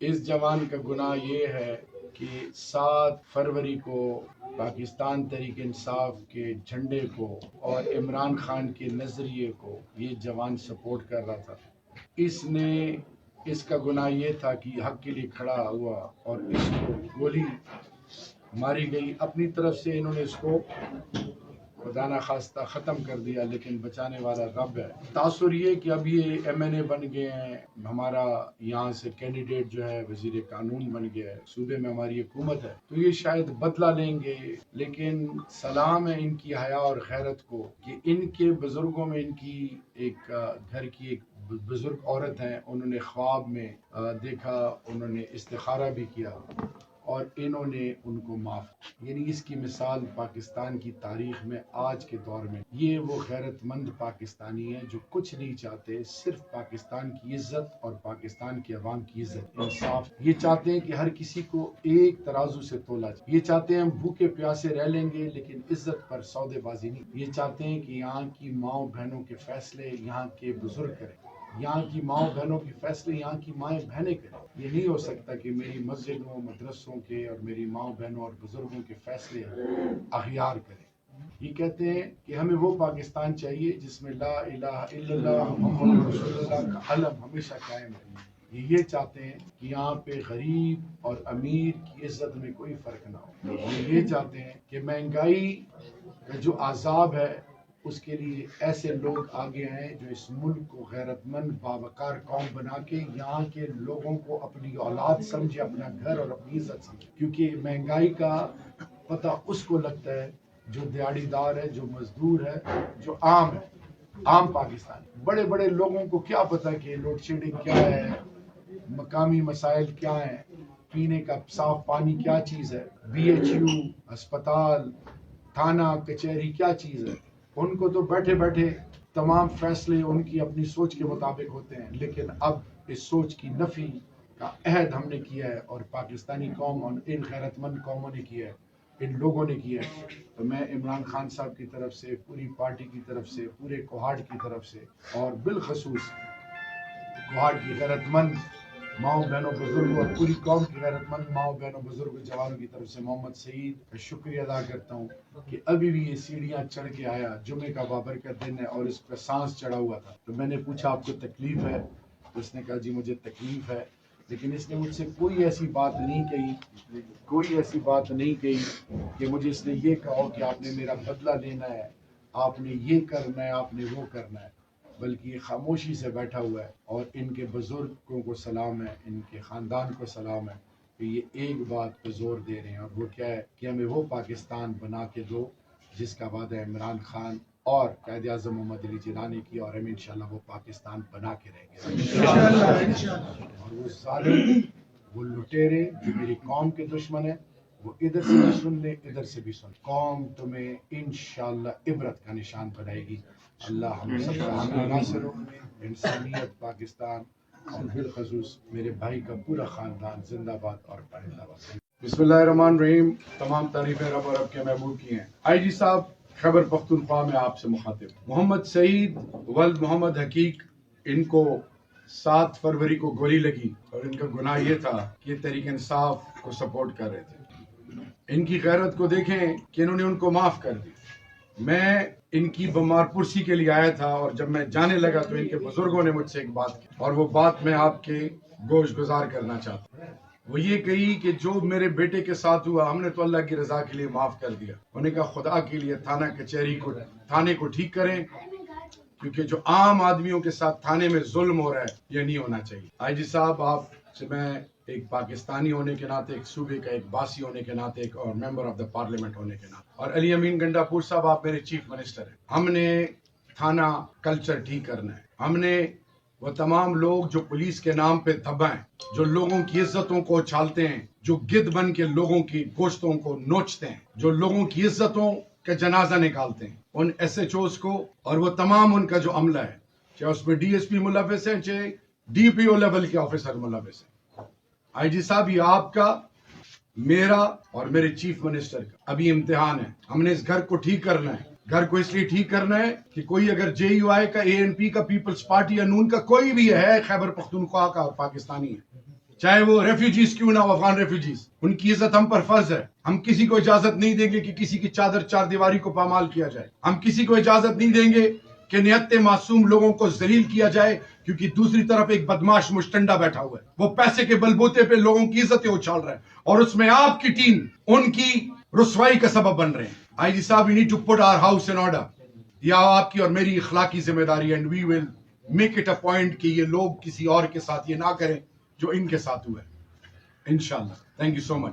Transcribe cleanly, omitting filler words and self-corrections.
اس جوان کا گناہ یہ ہے کہ 7 فروری کو پاکستان تحریک انصاف کے جھنڈے کو اور عمران خان کے نظریے کو یہ جوان سپورٹ کر رہا تھا. اس کا گناہ یہ تھا کہ حق کے لیے کھڑا ہوا اور اس کو گولی ماری گئی. اپنی طرف سے انہوں نے اس کو خدا نخواستہ ختم کر دیا، لیکن بچانے والا رب ہے. تاثر یہ کہ اب یہ ایم این اے بن گئے ہیں، ہمارا یہاں سے کینڈیڈیٹ جو ہے وزیر قانون بن گیا ہے، صوبے میں ہماری حکومت ہے، تو یہ شاید بدلہ لیں گے. لیکن سلام ہے ان کی حیا اور غیرت کو کہ ان کے بزرگوں میں ان کی ایک گھر کی ایک بزرگ عورت ہیں، انہوں نے خواب میں دیکھا، انہوں نے استخارہ بھی کیا اور انہوں نے ان کو معاف. یعنی اس کی مثال پاکستان کی تاریخ میں آج کے دور میں یہ وہ غیرت مند پاکستانی ہیں جو کچھ نہیں چاہتے، صرف پاکستان کی عزت اور پاکستان کے عوام کی عزت، انصاف. یہ چاہتے ہیں کہ ہر کسی کو ایک ترازو سے تولا جائے. یہ چاہتے ہیں ہم بھوکے پیاسے رہ لیں گے لیکن عزت پر سودے بازی نہیں. یہ چاہتے ہیں کہ یہاں کی ماؤں بہنوں کے فیصلے یہاں کے بزرگ کریں، یہاں کی ماؤں بہنوں کے فیصلے یہاں کی مائیں بہنیں کریں. یہ نہیں ہو سکتا کہ میری مسجدوں مدرسوں کے اور میری ماؤں بہنوں اور بزرگوں کے فیصلے اغیار کریں. یہ کہتے ہیں کہ ہمیں وہ پاکستان چاہیے جس میں لا الہ الا اللہ محمد رسول اللہ کا علم ہمیشہ قائم ہے. یہ چاہتے ہیں کہ یہاں پہ غریب اور امیر کی عزت میں کوئی فرق نہ ہو. یہ چاہتے ہیں کہ مہنگائی کا جو عذاب ہے اس کے لیے ایسے لوگ آگے ہیں جو اس ملک کو غیرت مند باوقار قوم بنا کے یہاں کے لوگوں کو اپنی اولاد سمجھے، اپنا گھر اور اپنی عزت سمجھے. کیونکہ مہنگائی کا پتہ اس کو لگتا ہے جو دیہڑی دار ہے، جو مزدور ہے، جو عام ہے، عام پاکستانی. بڑے بڑے لوگوں کو کیا پتہ کہ لوڈ شیڈنگ کیا ہے، مقامی مسائل کیا ہیں، پینے کا صاف پانی کیا چیز ہے، بی ایچ یو اسپتال تھانہ کچہری کیا چیز ہے. ان کو تو بیٹھے بیٹھے تمام فیصلے ان کی اپنی سوچ کے مطابق ہوتے ہیں. لیکن اب اس سوچ کی نفی کا عہد ہم نے کیا ہے اور پاکستانی قوم اور ان غیرت مند قوموں نے کیا ہے، ان لوگوں نے کیا ہے. تو میں عمران خان صاحب کی طرف سے، پوری پارٹی کی طرف سے، پورے کوہاٹ کی طرف سے اور بالخصوص کوہاٹ کی غیرت مند ماؤں بہنوں بزرگوں اور پوری قوم کی غیرت مند ماؤں بہنوں بزرگوں جوانوں کی طرف سے محمد سعید کا شکریہ ادا کرتا ہوں کہ ابھی بھی یہ سیڑھیاں چڑھ کے آیا. جمعے کا بابرکت دن ہے اور اس پہ سانس چڑھا ہوا تھا. تو میں نے پوچھا آپ کو تکلیف ہے؟ تو اس نے کہا جی مجھے تکلیف ہے. لیکن اس نے مجھ سے کوئی ایسی بات نہیں کہی کہ مجھے اس نے یہ کہا کہ آپ نے میرا بدلہ لینا ہے، آپ نے یہ کرنا ہے، آپ نے وہ کرنا ہے. بلکہ یہ خاموشی سے بیٹھا ہوا ہے اور ان کے بزرگوں کو سلام ہے، ان کے خاندان کو سلام ہے کہ یہ ایک بات پہ زور دے رہے ہیں اور وہ کیا ہے کہ ہمیں وہ پاکستان بنا کے دو جس کا وعدہ عمران خان اور قائد اعظم محمد علی جیلانی کی، اور ہم انشاءاللہ وہ پاکستان بنا کے رہیں گے. اور وہ ظالم، وہ لٹیرے جو میری قوم کے دشمن ہیں، وہ ادھر سے بھی سن لیں، ادھر سے بھی سن. قوم تمہیں انشاءاللہ عبرت کا نشان بنائے گی. اللہ ہم سب کا حامی ناصر ہو. انسانیت، پاکستان اور بالخصوص میرے بھائی کا پورا خاندان زندہ باد اور پائندہ باد. بسم اللہ الرحمن الرحیم. تمام تعریفیں رب اور رب کے محبوب کی ہیں. آئی جی صاحب، خیبر پختونخوا میں آپ سے مخاطب. محمد سعید ولد محمد حقیق، ان کو 7 فروری کو گولی لگی اور ان کا گناہ یہ تھا کہ یہ تحریک انصاف کو سپورٹ کر رہے تھے. ان کی غیرت کو دیکھیں کہ انہوں نے ان کو معاف کر دی. میں ان کی بیمار پرسی کے لیے آیا تھا اور جب میں جانے لگا تو ان کے بزرگوں نے مجھ سے ایک بات کی اور وہ بات میں آپ کے گوش گزار کرنا چاہتا ہوں. وہ یہ کہی کہ جو میرے بیٹے کے ساتھ ہوا ہم نے تو اللہ کی رضا کے لیے معاف کر دیا. انہوں نے کہا خدا کے لیے تھانے کو ٹھیک کریں، کیونکہ جو عام آدمیوں کے ساتھ تھانے میں ظلم ہو رہا ہے یہ نہیں ہونا چاہیے. آئی جی صاحب، آپ سے میں ایک پاکستانی ہونے کے ناطے، ایک صوبے کا ایک باسی ہونے کے ناطے، ایک اور ممبر آف دا پارلیمنٹ ہونے کے ناطے، اور علی امین گنڈا پور صاحب آپ میرے چیف منسٹر ہیں، ہم نے تھانہ کلچر ٹھیک کرنا ہے. ہم نے وہ تمام لوگ جو پولیس کے نام پہ دھبا ہیں، جو لوگوں کی عزتوں کو اچھالتے ہیں، جو گدھ بن کے لوگوں کی گوشتوں کو نوچتے ہیں، جو لوگوں کی عزتوں کا جنازہ نکالتے ہیں، ان ایس ایچ اوز کو اور وہ تمام ان کا جو عملہ ہے، چاہے اس میں ڈی ایس پی ملوث ہیں، چاہے ڈی پی او لیول کے آفیسر ملوث ہیں. آئی جی صاحب، یہ آپ کا، میرا اور میرے چیف منسٹر کا ابھی امتحان ہے. ہم نے اس گھر کو ٹھیک کرنا ہے. گھر کو اس لیے ٹھیک کرنا ہے کہ کوئی اگر جے یو آئی کا، اے این پی کا، پیپلز پارٹی یا نون کا کوئی بھی ہے خیبر پختونخوا کا اور پاکستانی ہے، چاہے وہ ریفیوجیز کیوں نہ ہو، افغان ریفیوجیز، ان کی عزت ہم پر فرض ہے. ہم کسی کو اجازت نہیں دیں گے کہ کسی کی چادر چار دیواری کو پامال کیا جائے. ہم کسی کو اجازت نہیں دیں گے کہ نہایت معصوم لوگوں کو ذلیل کیا جائے، کیونکہ دوسری طرف ایک بدماش مشتنڈا بیٹھا ہوا ہے، وہ پیسے کے بلبوتے پہ لوگوں کی عزتیں اچھال رہا ہے، اور اس میں آپ کی ٹیم ان کی رسوائی کا سبب بن رہے ہیں. آئی جی صاحب، we need to put our house in order. یہ آپ کی اور میری اخلاقی ذمہ داری ہے، and we will make it a point کہ یہ لوگ کسی اور کے ساتھ یہ نہ کریں جو ان کے ساتھ ہوا ہے، انشاءاللہ. Thank you so much.